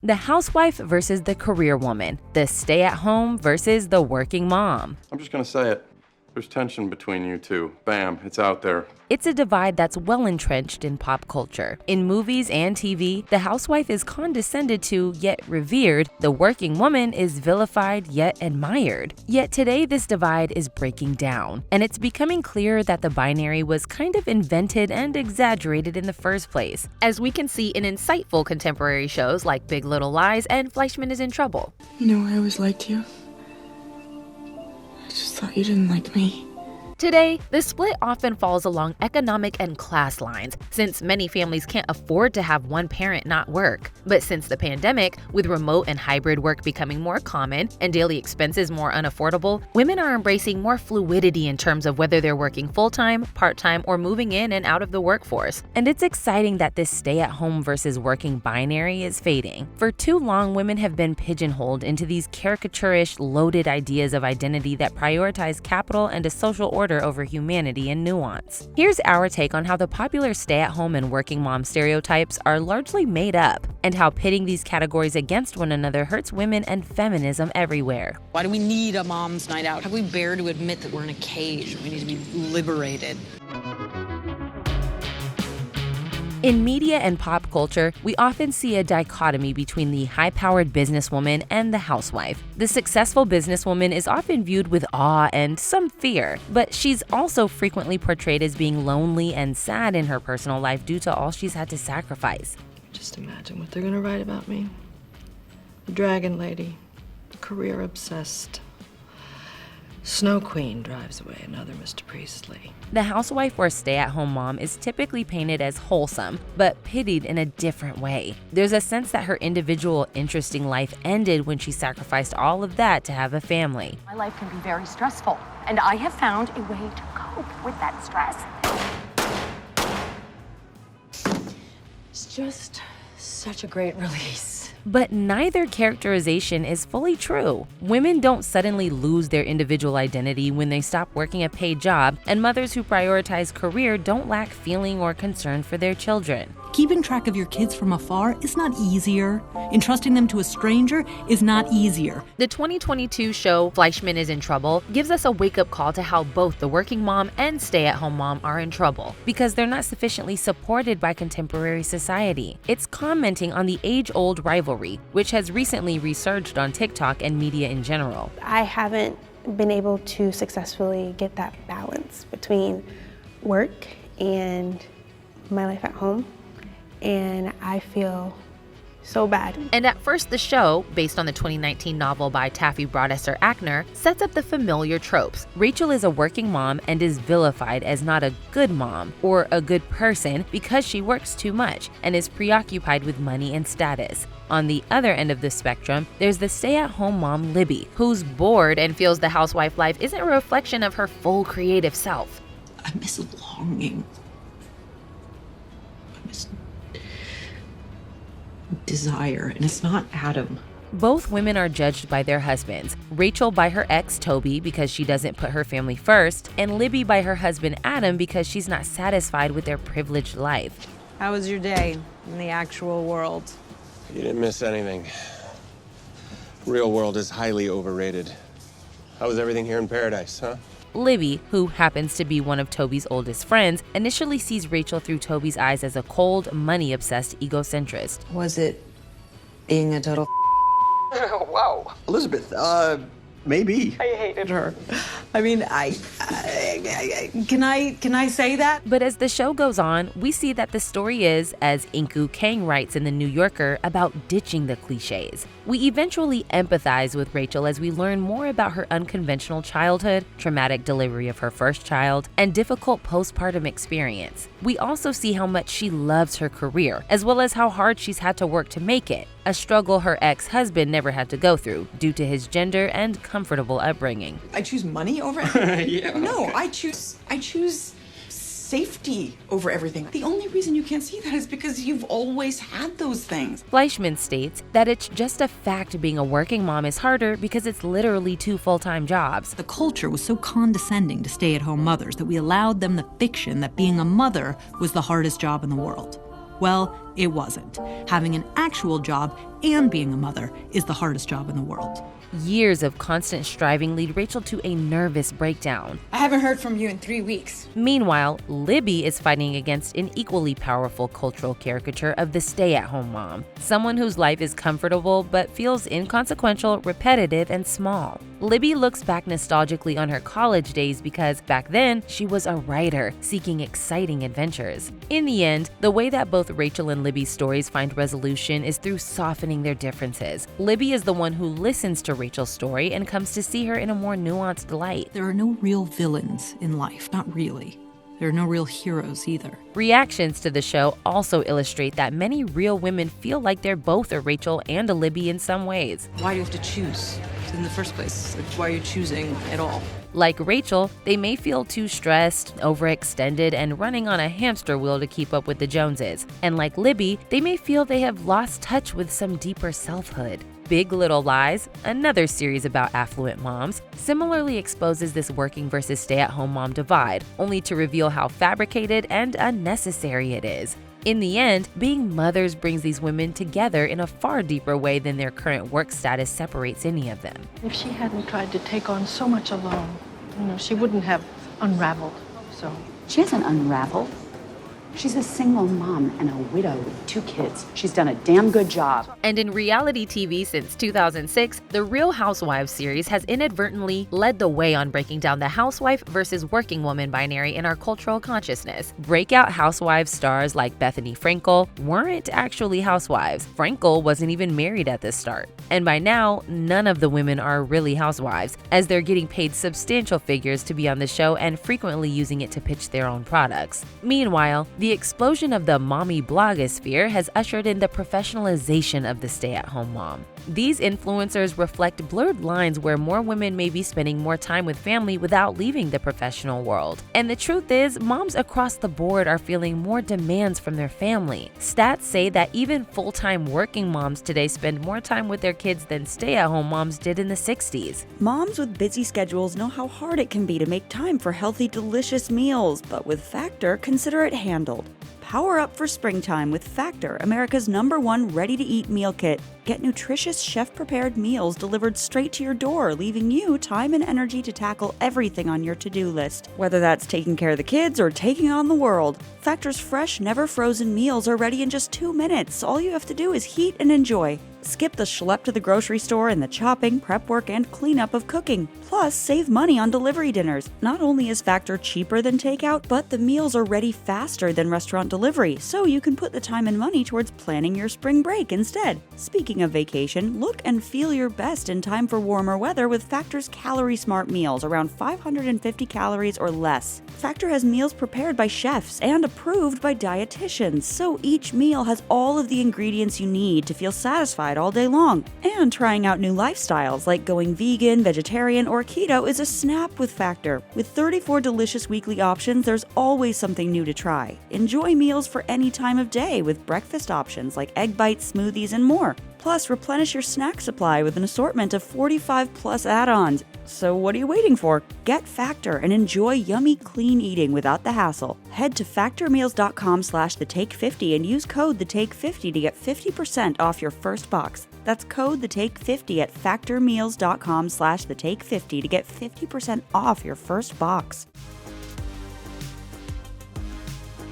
The housewife versus the career woman, the stay-at-home versus the working mom. I'm just gonna say it. There's tension between you two. Bam, it's out there. It's a divide that's well-entrenched in pop culture. In movies and TV, the housewife is condescended to yet revered. The working woman is vilified yet admired. Yet today, this divide is breaking down, and it's becoming clear that the binary was kind of invented and exaggerated in the first place, as we can see in insightful contemporary shows like Big Little Lies and Fleischman is in Trouble. You know, I always liked you. I just thought you didn't like me. Today, the split often falls along economic and class lines, since many families can't afford to have one parent not work. But since the pandemic, with remote and hybrid work becoming more common and daily expenses more unaffordable, women are embracing more fluidity in terms of whether they're working full-time, part-time, or moving in and out of the workforce. And it's exciting that this stay-at-home versus working binary is fading. For too long, women have been pigeonholed into these caricaturish, loaded ideas of identity that prioritize capital and a social order over humanity and nuance. Here's our take on how the popular stay-at-home and working mom stereotypes are largely made up, and how pitting these categories against one another hurts women and feminism everywhere. Why do we need a mom's night out? How do we bear to admit that we're in a cage? We need to be liberated. In media and pop culture, we often see a dichotomy between the high-powered businesswoman and the housewife. The successful businesswoman is often viewed with awe and some fear, but she's also frequently portrayed as being lonely and sad in her personal life due to all she's had to sacrifice. Just imagine what they're gonna write about me. The dragon lady, career-obsessed. Snow Queen drives away another Mr. Priestley. The housewife or stay-at-home mom is typically painted as wholesome, but pitied in a different way. There's a sense that her individual, interesting life ended when she sacrificed all of that to have a family. My life can be very stressful, and I have found a way to cope with that stress. It's just such a great release. But neither characterization is fully true. Women don't suddenly lose their individual identity when they stop working a paid job, and mothers who prioritize career don't lack feeling or concern for their children. Keeping track of your kids from afar is not easier. Entrusting them to a stranger is not easier. The 2022 show Fleischman is in Trouble gives us a wake-up call to how both the working mom and stay-at-home mom are in trouble because they're not sufficiently supported by contemporary society. It's commenting on the age-old rivalry, which has recently resurged on TikTok and media in general. I haven't been able to successfully get that balance between work and my life at home. And I feel so bad. And at first, the show, based on the 2019 novel by Taffy Brodesser-Akner, sets up the familiar tropes. Rachel is a working mom and is vilified as not a good mom or a good person because she works too much and is preoccupied with money and status. On the other end of the spectrum, there's the stay-at-home mom Libby, who's bored and feels the housewife life isn't a reflection of her full creative self. I miss longing. I miss desire, and it's not Adam. Both women are judged by their husbands, Rachel by her ex Toby because she doesn't put her family first, and Libby by her husband Adam because she's not satisfied with their privileged life. How was your day in the actual world? You didn't miss anything. Real world is highly overrated. How was everything here in paradise, huh? Libby, who happens to be one of Toby's oldest friends, initially sees Rachel through Toby's eyes as a cold, money-obsessed egocentrist. Was it being a total Wow. Elizabeth, maybe. I hated her. I mean, can I say that? But as the show goes on, we see that the story is, as Inku Kang writes in The New Yorker, about ditching the cliches. We eventually empathize with Rachel as we learn more about her unconventional childhood, traumatic delivery of her first child, and difficult postpartum experience. We also see how much she loves her career, as well as how hard she's had to work to make it, a struggle her ex-husband never had to go through due to his gender and comfortable upbringing. I choose money over Yeah. No, I choose safety over everything. The only reason you can't see that is because you've always had those things. Fleischman states that it's just a fact being a working mom is harder because it's literally 2 full-time jobs. The culture was so condescending to stay-at-home mothers that we allowed them the fiction that being a mother was the hardest job in the world. Well, It wasn't. Having an actual job and being a mother is the hardest job in the world. Years of constant striving lead Rachel to a nervous breakdown. I haven't heard from you in 3 weeks. Meanwhile, Libby is fighting against an equally powerful cultural caricature of the stay-at-home mom, someone whose life is comfortable but feels inconsequential, repetitive, and small. Libby looks back nostalgically on her college days because back then she was a writer seeking exciting adventures. In the end, the way that both Rachel and Libby's stories find resolution is through softening their differences. Libby is the one who listens to Rachel's story and comes to see her in a more nuanced light. There are no real villains in life, not really. There are no real heroes either. Reactions to the show also illustrate that many real women feel like they're both a Rachel and a Libby in some ways. Why do you have to choose in the first place? Like, why are you choosing at all? Like Rachel, they may feel too stressed, overextended, and running on a hamster wheel to keep up with the Joneses. And like Libby, they may feel they have lost touch with some deeper selfhood. Big Little Lies, another series about affluent moms, similarly exposes this working versus stay-at-home mom divide, only to reveal how fabricated and unnecessary it is. In the end, being mothers brings these women together in a far deeper way than their current work status separates any of them. If she hadn't tried to take on so much alone, she wouldn't have unraveled. So She hasn't unraveled. She's a single mom and a widow with 2 kids. She's done a damn good job. And in reality TV since 2006, the Real Housewives series has inadvertently led the way on breaking down the housewife versus working woman binary in our cultural consciousness. Breakout housewives stars like Bethany Frankel weren't actually housewives. Frankel wasn't even married at the start. And by now, none of the women are really housewives, as they're getting paid substantial figures to be on the show and frequently using it to pitch their own products. Meanwhile, the explosion of the mommy blogosphere has ushered in the professionalization of the stay-at-home mom. These influencers reflect blurred lines where more women may be spending more time with family without leaving the professional world. And the truth is, moms across the board are feeling more demands from their family. Stats say that even full-time working moms today spend more time with their kids than stay-at-home moms did in the 60s. Moms with busy schedules know how hard it can be to make time for healthy, delicious meals, but with Factor, consider it handled. Power up for springtime with Factor, America's #1 ready-to-eat meal kit. Get nutritious, chef-prepared meals delivered straight to your door, leaving you time and energy to tackle everything on your to-do list. Whether that's taking care of the kids or taking on the world, Factor's fresh, never-frozen meals are ready in just 2 minutes. All you have to do is heat and enjoy. Skip the schlep to the grocery store and the chopping, prep work, and cleanup of cooking. Plus, save money on delivery dinners. Not only is Factor cheaper than takeout, but the meals are ready faster than restaurant delivery, so you can put the time and money towards planning your spring break instead. Speaking of vacation, look and feel your best in time for warmer weather with Factor's Calorie Smart meals, around 550 calories or less. Factor has meals prepared by chefs and approved by dietitians, so each meal has all of the ingredients you need to feel satisfied all day long. And trying out new lifestyles like going vegan, vegetarian, or keto is a snap with Factor. With 34 delicious weekly options, there's always something new to try. Enjoy meals for any time of day with breakfast options like egg bites, smoothies, and more. Plus, replenish your snack supply with an assortment of 45+ add-ons. So what are you waiting for? Get Factor and enjoy yummy, clean eating without the hassle. Head to factormeals.com/thetake50 and use code THETAKE50 to get 50% off your first box. That's code THETAKE50 at factormeals.com/thetake50 to get 50% off your first box.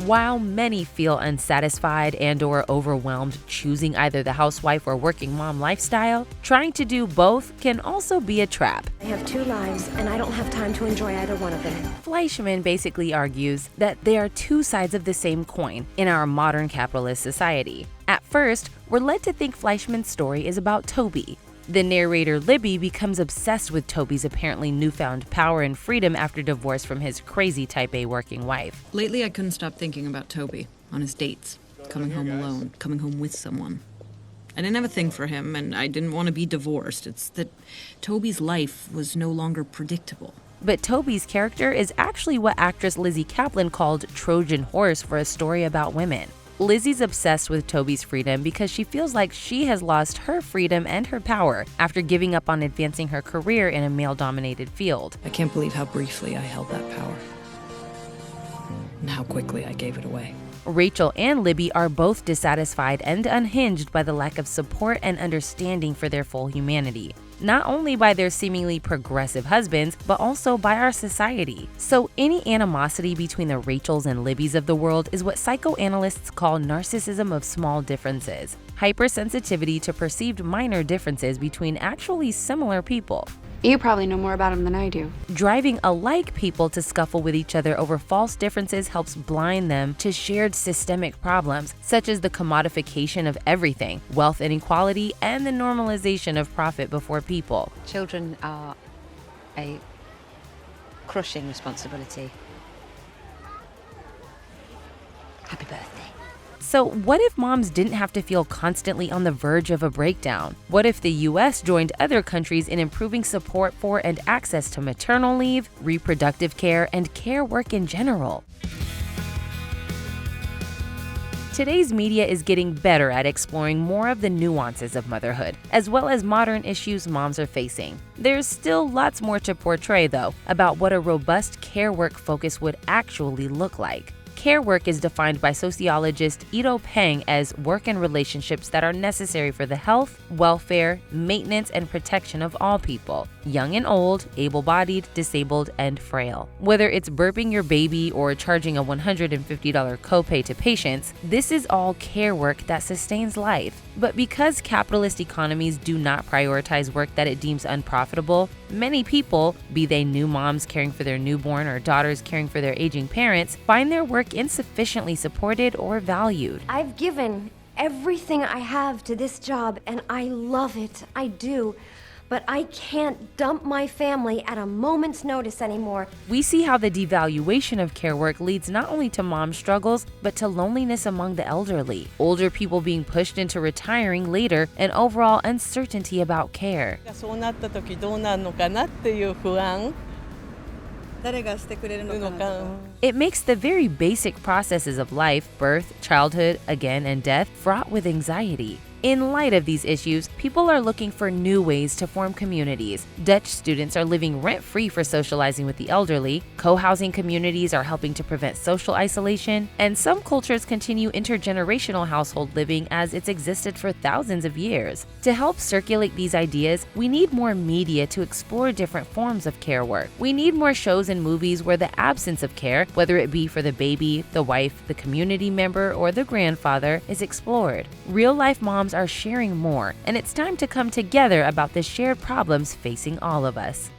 While many feel unsatisfied and/or overwhelmed choosing either the housewife or working mom lifestyle, trying to do both can also be a trap. I have 2 lives, and I don't have time to enjoy either one of them. Fleischman basically argues that they are 2 sides of the same coin in our modern capitalist society. At first, we're led to think Fleischman's story is about Toby. The narrator Libby becomes obsessed with Toby's apparently newfound power and freedom after divorce from his crazy type A working wife. Lately, I couldn't stop thinking about Toby on his dates, coming home alone, coming home with someone. I didn't have a thing for him, and I didn't want to be divorced. It's that Toby's life was no longer predictable. But Toby's character is actually what actress Lizzie Kaplan called Trojan horse for a story about women. Lizzie's obsessed with Toby's freedom because she feels like she has lost her freedom and her power after giving up on advancing her career in a male-dominated field. I can't believe how briefly I held that power and how quickly I gave it away. Rachel and Libby are both dissatisfied and unhinged by the lack of support and understanding for their full humanity. Not only by their seemingly progressive husbands, but also by our society. So any animosity between the Rachels and Libbys of the world is what psychoanalysts call narcissism of small differences, hypersensitivity to perceived minor differences between actually similar people. You probably know more about him than I do. Driving alike people to scuffle with each other over false differences helps blind them to shared systemic problems, such as the commodification of everything, wealth inequality, and the normalization of profit before people. Children are a crushing responsibility. Happy birthday. So what if moms didn't have to feel constantly on the verge of a breakdown? What if the US joined other countries in improving support for and access to maternal leave, reproductive care, and care work in general? Today's media is getting better at exploring more of the nuances of motherhood, as well as modern issues moms are facing. There's still lots more to portray, though, about what a robust care work focus would actually look like. Care work is defined by sociologist Ito Peng as work and relationships that are necessary for the health, welfare, maintenance, and protection of all people, young and old, able-bodied, disabled, and frail. Whether it's burping your baby or charging a $150 copay to patients, this is all care work that sustains life. But because capitalist economies do not prioritize work that it deems unprofitable, many people, be they new moms caring for their newborn or daughters caring for their aging parents, find their work insufficiently supported or valued. I've given everything I have to this job, and I love it. I do. But I can't dump my family at a moment's notice anymore. We see how the devaluation of care work leads not only to mom struggles, but to loneliness among the elderly, older people being pushed into retiring later, and overall uncertainty about care. It makes the very basic processes of life, birth, childhood, again, and death fraught with anxiety. In light of these issues, people are looking for new ways to form communities. Dutch students are living rent-free for socializing with the elderly, co-housing communities are helping to prevent social isolation, and some cultures continue intergenerational household living as it's existed for thousands of years. To help circulate these ideas, we need more media to explore different forms of care work. We need more shows and movies where the absence of care, whether it be for the baby, the wife, the community member, or the grandfather, is explored. Real-life moms are sharing more, and it's time to come together about the shared problems facing all of us.